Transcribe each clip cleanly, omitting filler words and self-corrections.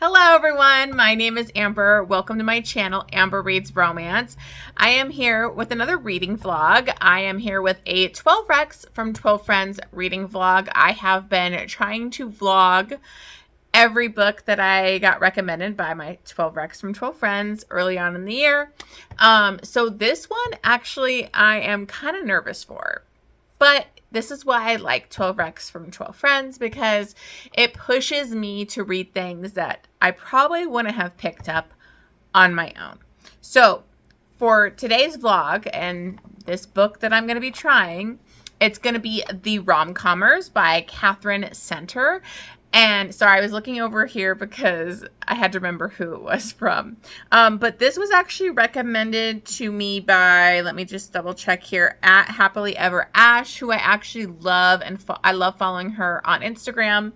Hello everyone, my name is Amber. Welcome to my channel, Amber Reads Romance. I am here with another reading vlog. I am here with a 12 Recs from 12 Friends reading vlog. I have been trying to vlog every book that I got recommended by my 12 Recs from 12 Friends early on in the year. So this one, actually, I am kind of nervous for. But this is why I like 12 Recs from 12 Friends, because it pushes me to read things that I probably wouldn't have picked up on my own. So for today's vlog and this book that I'm going to be trying, it's going to be the Rom-Commers by Katherine Center. And sorry, I was looking over here because I had to remember who it was from. But this was actually recommended to me by, let me just double check here, at Happily Ever Ash, who I actually love, and I love following her on Instagram.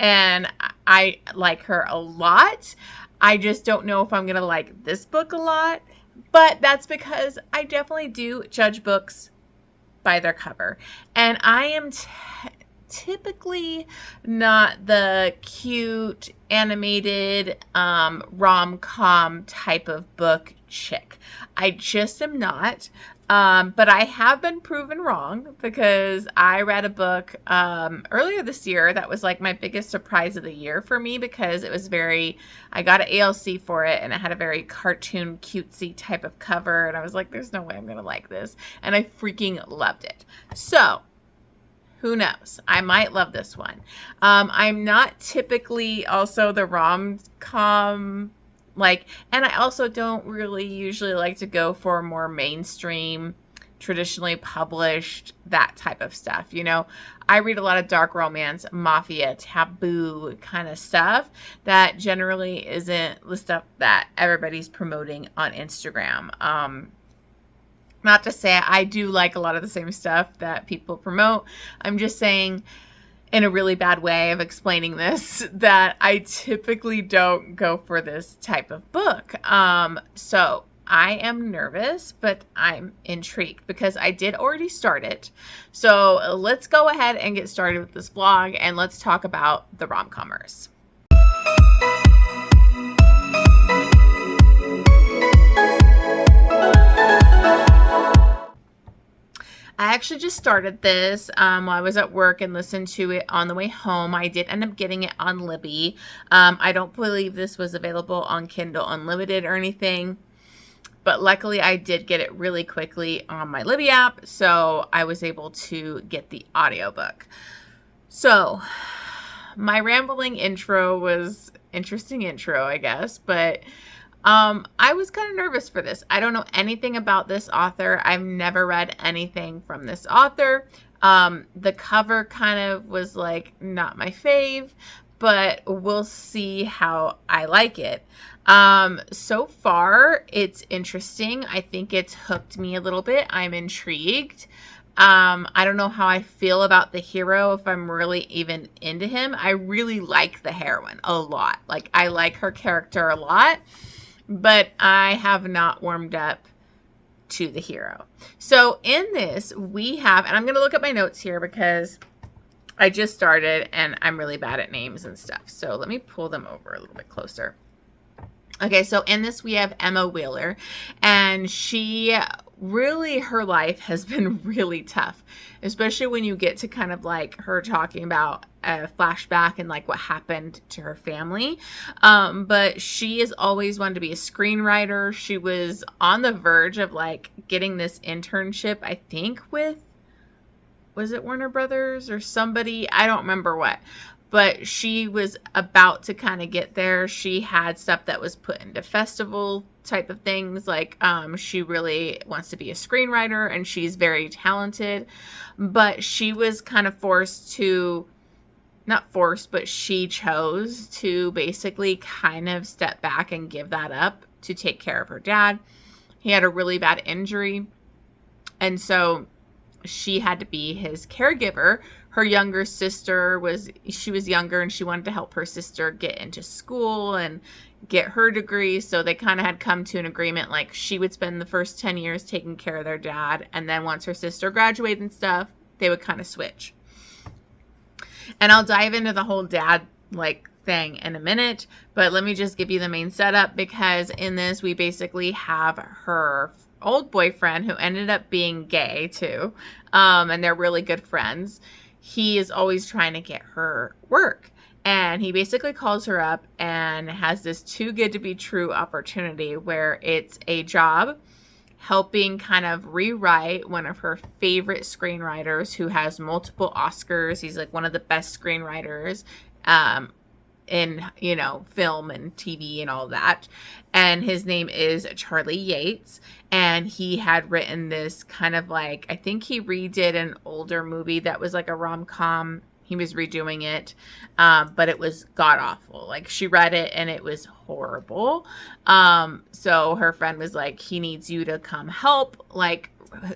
And I like her a lot. I just don't know if I'm going to like this book a lot. But that's because I definitely do judge books by their cover. And I am typically not the cute animated rom-com type of book chick. I just am not. But I have been proven wrong, because I read a book earlier this year that was like my biggest surprise of the year for me, because it was I got an ALC for it, and it had a very cartoon cutesy type of cover, and I was like, there's no way I'm gonna like this, and I freaking loved it. So who knows? I might love this one. I'm not typically also the rom-com, and I also don't really usually like to go for more mainstream, traditionally published, that type of stuff. You know, I read a lot of dark romance, mafia, taboo kind of stuff that generally isn't the stuff that everybody's promoting on Instagram. Not to say I do like a lot of the same stuff that people promote. I'm just saying, in a really bad way of explaining this, that I typically don't go for this type of book. So I am nervous, but I'm intrigued because I did already start it. So let's go ahead and get started with this vlog, and let's talk about the Rom-Commers. I actually just started this while I was at work and listened to it on the way home. I did end up getting it on Libby. I don't believe this was available on Kindle Unlimited or anything, but luckily I did get it really quickly on my Libby app, so I was able to get the audiobook. So my rambling intro was interesting intro, I guess, but I was kind of nervous for this. I don't know anything about this author. I've never read anything from this author. The cover kind of was like not my fave, but we'll see how I like it. So far it's interesting. I think it's hooked me a little bit. I'm intrigued. I don't know how I feel about the hero, if I'm really even into him. I really like the heroine a lot. Like, I like her character a lot, but I have not warmed up to the hero. So in this, we have, and I'm going to look at my notes here because I just started and I'm really bad at names and stuff. So let me pull them over a little bit closer. Okay, so in this, we have Emma Wheeler, and her life has been really tough, especially when you get to kind of like her talking about a flashback and like what happened to her family. But she has always wanted to be a screenwriter. She was on the verge of like getting this internship, I think was it Warner Brothers or somebody? I don't remember what. But she was about to kind of get there. She had stuff that was put into festival type of things. Like, she really wants to be a screenwriter, and she's very talented. But she was kind of she chose to basically kind of step back and give that up to take care of her dad. He had a really bad injury. And so she had to be his caregiver. Her younger sister was younger, and she wanted to help her sister get into school and get her degree. So they kind of had come to an agreement, like she would spend the first 10 years taking care of their dad. And then once her sister graduated and stuff, they would kind of switch. And I'll dive into the whole dad thing in a minute, but let me just give you the main setup, because in this we basically have her old boyfriend who ended up being gay too, and they're really good friends. He is always trying to get her work, and he basically calls her up and has this too good to be true opportunity where it's a job helping kind of rewrite one of her favorite screenwriters who has multiple Oscars. He's like one of the best screenwriters in, you know, film and TV and all that. And his name is Charlie Yates. And he had written this kind of like, I think he redid an older movie that was like a rom-com. He was redoing it, but it was god awful. Like, she read it and it was horrible. So her friend was like, he needs you to come help, like,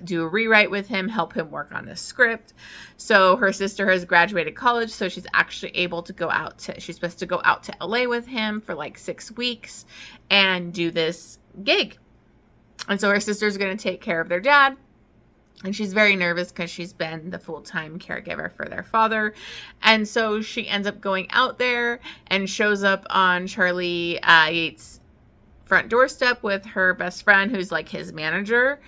do a rewrite with him, help him work on the script. So her sister has graduated college, so she's actually able to go out to, she's supposed to go out to LA with him for like 6 weeks and do this gig. And so her sister's going to take care of their dad. And she's very nervous because she's been the full-time caregiver for their father. And so she ends up going out there and shows up on Charlie Yates' front doorstep with her best friend, who's like his manager.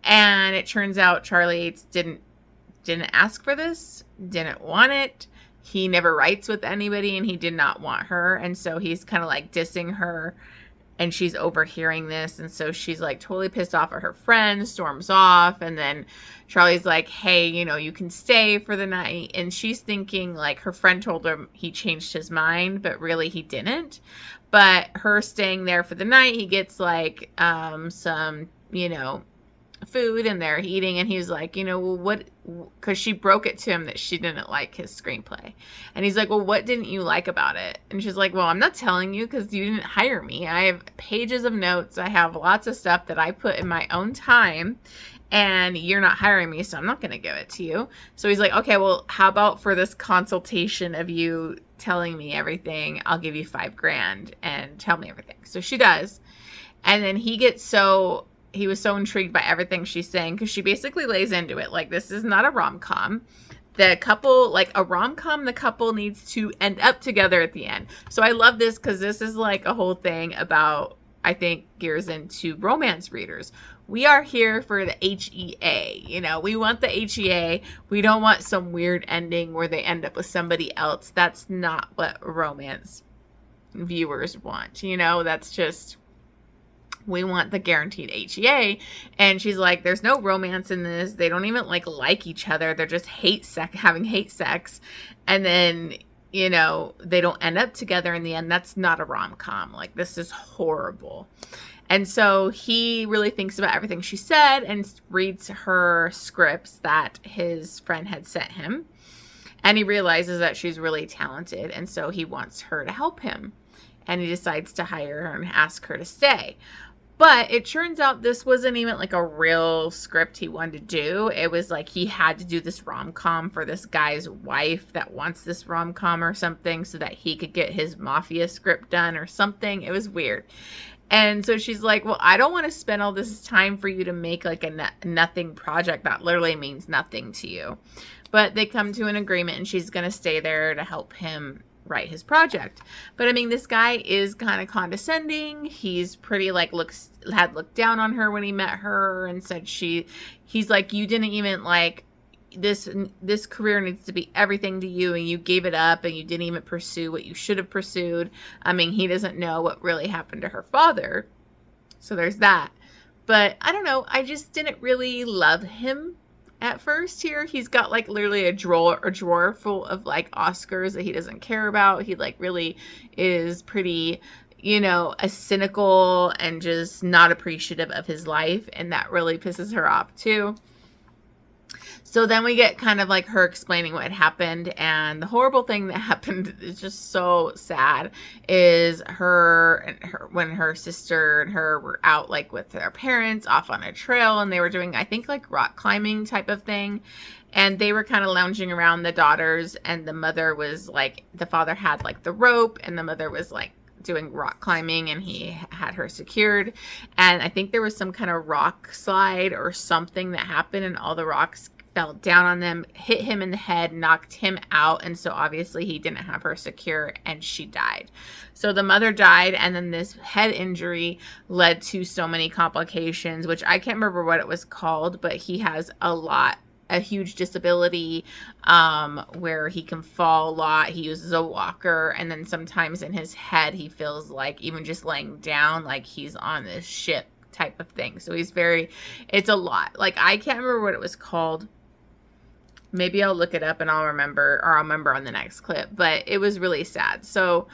And it turns out Charlie Yates didn't ask for this, didn't want it. He never writes with anybody, and he did not want her. And so he's kind of like dissing her. And she's overhearing this. And so she's like totally pissed off at her friend, storms off. And then Charlie's like, hey, you know, you can stay for the night. And she's thinking like her friend told him he changed his mind, but really he didn't. But her staying there for the night, he gets like some, you know, food, and they're eating, and he's like, you know, well, what, because she broke it to him that she didn't like his screenplay, and he's like, well, what didn't you like about it? And she's like, well, I'm not telling you because you didn't hire me. I have pages of notes, I have lots of stuff that I put in my own time, and you're not hiring me, so I'm not going to give it to you. So he's like, okay, well, how about for this consultation of you telling me everything, I'll give you $5,000 and tell me everything. So she does, and then he was so intrigued by everything she's saying, because she basically lays into it like, this is not a rom-com. The couple, like a rom-com, the couple needs to end up together at the end. So I love this because this is like a whole thing about, I think, gears into romance readers. We are here for the HEA. You know, we want the HEA. We don't want some weird ending where they end up with somebody else. That's not what romance viewers want. You know, that's just... we want the guaranteed HEA. And she's like, there's no romance in this. They don't even like each other. They're just having hate sex. And then, you know, they don't end up together in the end. That's not a rom-com. Like, this is horrible. And so he really thinks about everything she said and reads her scripts that his friend had sent him. And he realizes that she's really talented. And so he wants her to help him. And he decides to hire her and ask her to stay. But it turns out this wasn't even like a real script he wanted to do. It was like he had to do this rom-com for this guy's wife that wants this rom-com or something so that he could get his mafia script done or something. It was weird. And so she's like, well, I don't want to spend all this time for you to make like a nothing project that literally means nothing to you. But they come to an agreement, and she's going to stay there to help him write his project. But I mean, this guy is kind of condescending. He's pretty like had looked down on her when he met her and said he's like, you didn't even like this career needs to be everything to you, and you gave it up, and you didn't even pursue what you should have pursued. I mean, he doesn't know what really happened to her father. So there's that. But I don't know, I just didn't really love him at first here. He's got like literally a drawer full of like Oscars that he doesn't care about. He like really is pretty, you know, a cynical and just not appreciative of his life. And that really pisses her off too. So then we get kind of like her explaining what happened, and the horrible thing that happened is just so sad is when her sister and her were out like with their parents off on a trail, and they were doing, I think, like rock climbing type of thing. And they were kind of lounging around, the daughters, and the mother was like, the father had like the rope, and the mother was like doing rock climbing, and he had her secured. And I think there was some kind of rock slide or something that happened, and all the rocks fell down on them, hit him in the head, knocked him out. And so obviously he didn't have her secure and she died. So the mother died, and then this head injury led to so many complications, which I can't remember what it was called, but he has a huge disability where he can fall a lot. He uses a walker, and then sometimes in his head he feels like, even just laying down, like he's on this ship type of thing. So it's a lot. Like, I can't remember what it was called. Maybe I'll look it up and I'll remember on the next clip. But it was really sad. So,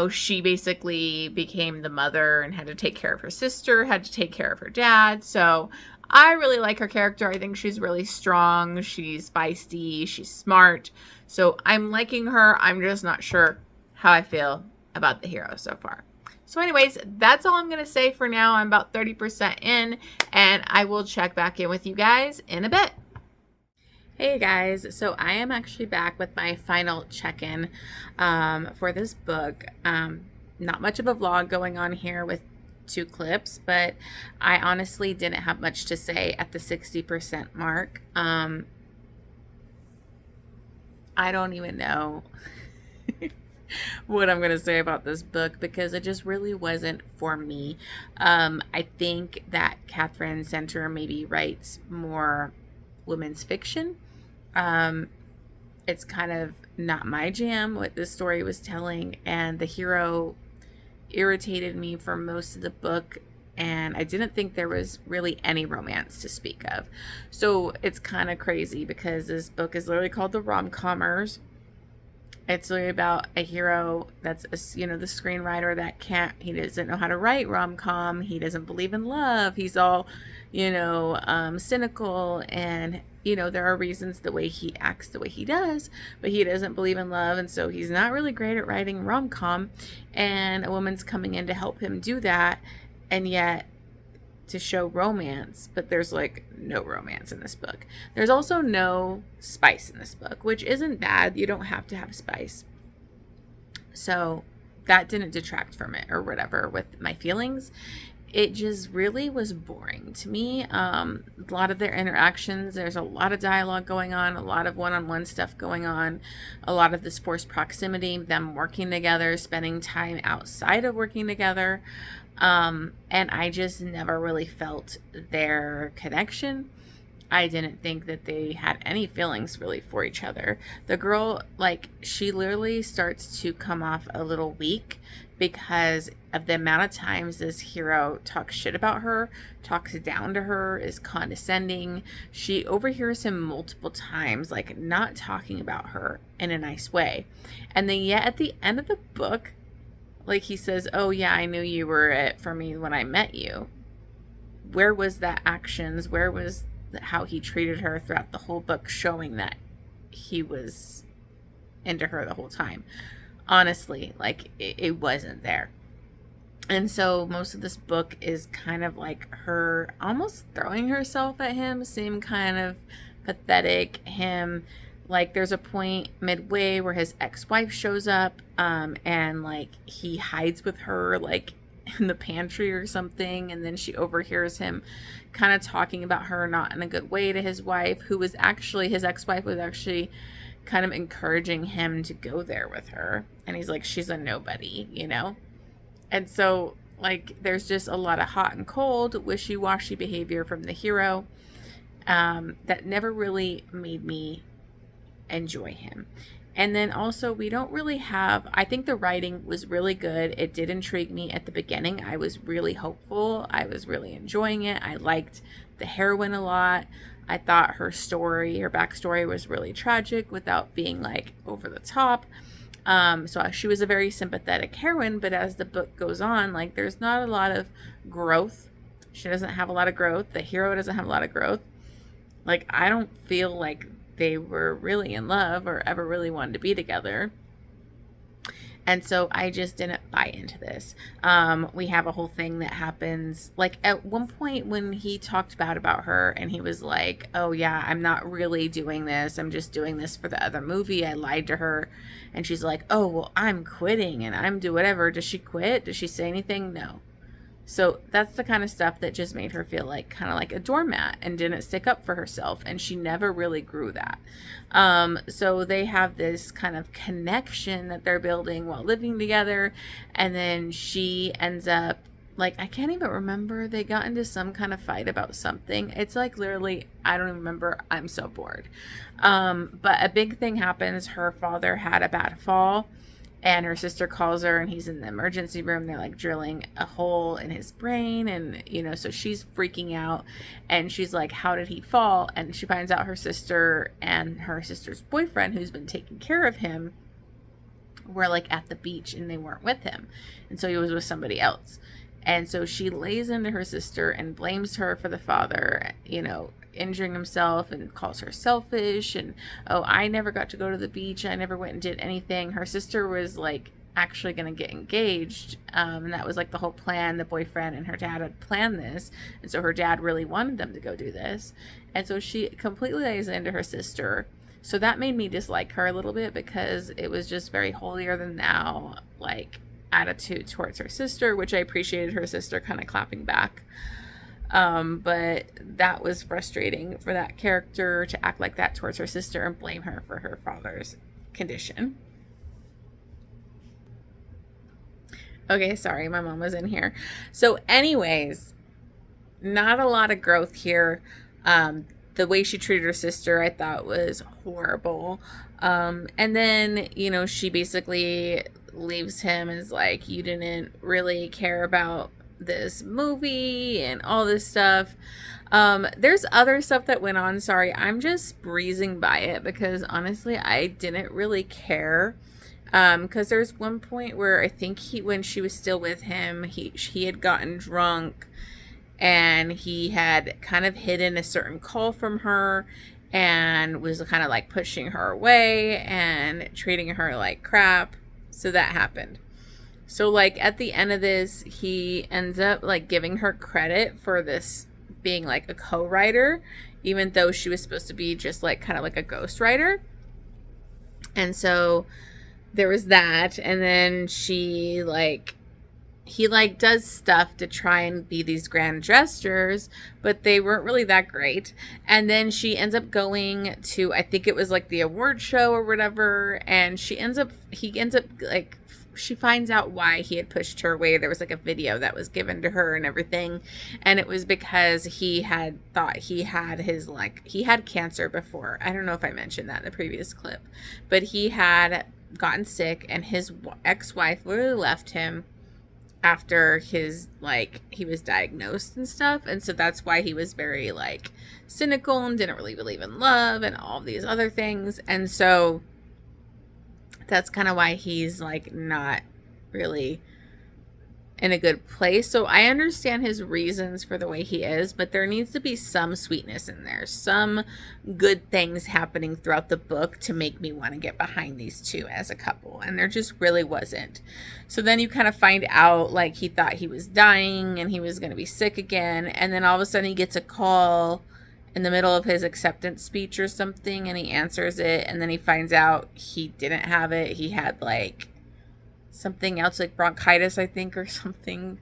she basically became the mother and had to take care of her sister, had to take care of her dad. So I really like her character. I think she's really strong. She's feisty. She's smart. So I'm liking her. I'm just not sure how I feel about the hero so far. So anyways, that's all I'm going to say for now. I'm about 30% in, and I will check back in with you guys in a bit. Hey guys, so I am actually back with my final check-in for this book. Not much of a vlog going on here with 2 clips, but I honestly didn't have much to say at the 60% mark. I don't even know what I'm going to say about this book because it just really wasn't for me. I think that Katherine Center maybe writes more women's fiction. It's kind of not my jam what this story was telling, and the hero irritated me for most of the book, and I didn't think there was really any romance to speak of. So it's kind of crazy because this book is literally called the Rom-Commers. It's really about a hero that's the screenwriter that he doesn't know how to write rom-com. He doesn't believe in love. He's all, cynical, and, there are reasons the way he acts the way he does, but he doesn't believe in love. And so he's not really great at writing rom-com, and a woman's coming in to help him do that. And yet to show romance, but there's like no romance in this book. There's also no spice in this book, which isn't bad. You don't have to have spice. So that didn't detract from it or whatever with my feelings. It just really was boring to me. A lot of their interactions, there's a lot of dialogue going on, a lot of one-on-one stuff going on, a lot of this forced proximity, them working together, spending time outside of working together. And I just never really felt their connection. I didn't think that they had any feelings really for each other. The girl, she literally starts to come off a little weak because of the amount of times this hero talks shit about her, talks down to her, is condescending. She overhears him multiple times, not talking about her in a nice way. And then yet at the end of the book, he says, "Oh yeah, I knew you were it for me when I met you." Where was that actions? Where was how he treated her throughout the whole book, showing that he was into her the whole time? Honestly, it wasn't there. And so most of this book is kind of her almost throwing herself at him, seem kind of pathetic. Him, there's a point midway where his ex-wife shows up, and he hides with her in the pantry or something, and then she overhears him kind of talking about her not in a good way to his wife, who was actually, his ex-wife was actually kind of encouraging him to go there with her, and he's like, she's a nobody, and so there's just a lot of hot and cold, wishy-washy behavior from the hero that never really made me enjoy him. And then also, we don't really have, I think the writing was really good. It did intrigue me at the beginning. I was really hopeful. I was really enjoying it. I liked the heroine a lot. I thought her backstory was really tragic without being over the top. So she was a very sympathetic heroine, but as the book goes on, there's not a lot of growth. She doesn't have a lot of growth. The hero doesn't have a lot of growth. I don't feel like they were really in love or ever really wanted to be together. And so I just didn't buy into this. We have a whole thing that happens, at one point when he talked bad about her and he was like, "Oh yeah, I'm not really doing this. I'm just doing this for the other movie. I lied to her." And she's like, "Oh, well, I'm quitting and I'm do whatever." Does she quit? Does she say anything? No. So that's the kind of stuff that just made her feel like kind of like a doormat and didn't stick up for herself. And she never really grew that. So they have this kind of connection that they're building while living together. And then she ends up, like, I can't even remember. They got into some kind of fight about something. It's like literally, I don't even remember. I'm so bored. But a big thing happens. Her father had a bad fall. And her sister calls her and he's in the emergency room. They're like drilling a hole in his brain. And, you know, so she's freaking out. And she's like, how did he fall? And she finds out her sister and her sister's boyfriend, who's been taking care of him, were like at the beach and they weren't with him. And so he was with somebody else. And so she lays into her sister and blames her for the father, you know, injuring himself, and calls her selfish. And, oh, I never got to go to the beach. I never went and did anything. Her sister was like actually going to get engaged. And that was like the whole plan. The boyfriend and her dad had planned this. And so her dad really wanted them to go do this. And so she completely lays into her sister. So that made me dislike her a little bit, because it was just very holier than thou, like, attitude towards her sister, which I appreciated her sister kind of clapping back. But that was frustrating for that character to act like that towards her sister and blame her for her father's condition. Okay, sorry, my mom was in here. So anyways, not a lot of growth here. The way she treated her sister, I thought was horrible. And then, you know, she basically leaves him as like, you didn't really care about this movie and all this stuff. There's other stuff that went on. Sorry, I'm just breezing by it because honestly, I didn't really care. Because there's one point where I think when she was still with him, he had gotten drunk and he had kind of hidden a certain call from her and was kind of like pushing her away and treating her like crap. So that happened. So like at the end of this, he ends up like giving her credit for this being like a co-writer, even though she was supposed to be just like kind of like a ghostwriter. And so there was that. And then he does stuff to try and be these grand gestures, but they weren't really that great. And then she ends up going to, I think it was like the award show or whatever. And he ends up like, she finds out why he had pushed her away. There was like a video that was given to her and everything. And it was because he had thought he had cancer before. I don't know if I mentioned that in the previous clip, but he had gotten sick and his ex-wife literally left him after he was diagnosed and stuff. And so that's why he was very like cynical and didn't really believe in love and all these other things. And so that's kind of why he's like not really in a good place. So I understand his reasons for the way he is, but there needs to be some sweetness in there, some good things happening throughout the book to make me want to get behind these two as a couple. And there just really wasn't. So then you kind of find out like he thought he was dying and he was going to be sick again. And then all of a sudden he gets a call in the middle of his acceptance speech or something, and he answers it. And then he finds out he didn't have it. He had like something else, like bronchitis, I think, or something.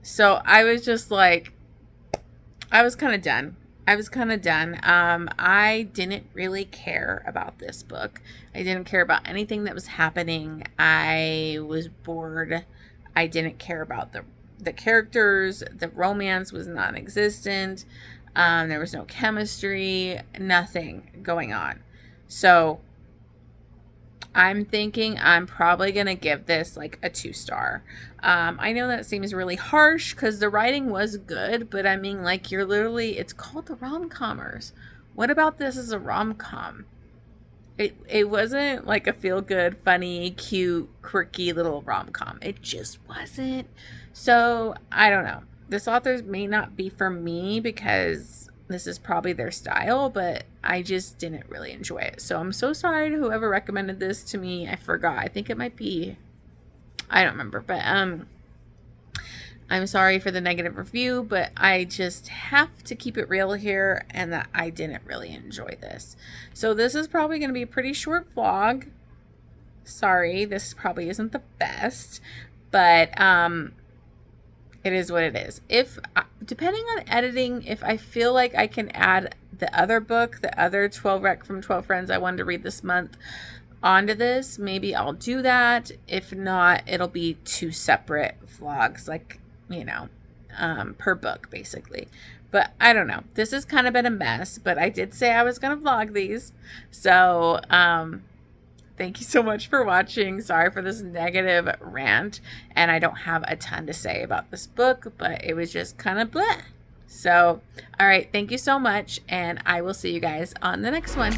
So I was just like, I was kind of done. I didn't really care about this book. I didn't care about anything that was happening. I was bored. I didn't care about the characters. The romance was non-existent. There was no chemistry, nothing going on. So I'm thinking I'm probably going to give this like a 2-star. I know that seems really harsh because the writing was good, but I mean, like, it's called the Rom-Commers. What about this as a rom-com? It wasn't like a feel-good, funny, cute, quirky little rom-com. It just wasn't. So I don't know. This author may not be for me because this is probably their style, but I just didn't really enjoy it. So I'm so sorry to whoever recommended this to me. I forgot. I think it might be, I don't remember, but I'm sorry for the negative review, but I just have to keep it real here and that I didn't really enjoy this. So this is probably going to be a pretty short vlog. Sorry, this probably isn't the best, but it is what it is. If, depending on editing, if I feel like I can add the other book, the other 12 rec from 12 friends I wanted to read this month onto this, maybe I'll do that. If not, it'll be 2 separate vlogs, like, you know, per book basically. But I don't know. This has kind of been a mess, but I did say I was going to vlog these. So, thank you so much for watching. Sorry for this negative rant, and I don't have a ton to say about this book, but it was just kind of bleh. So, all right, thank you so much, and I will see you guys on the next one.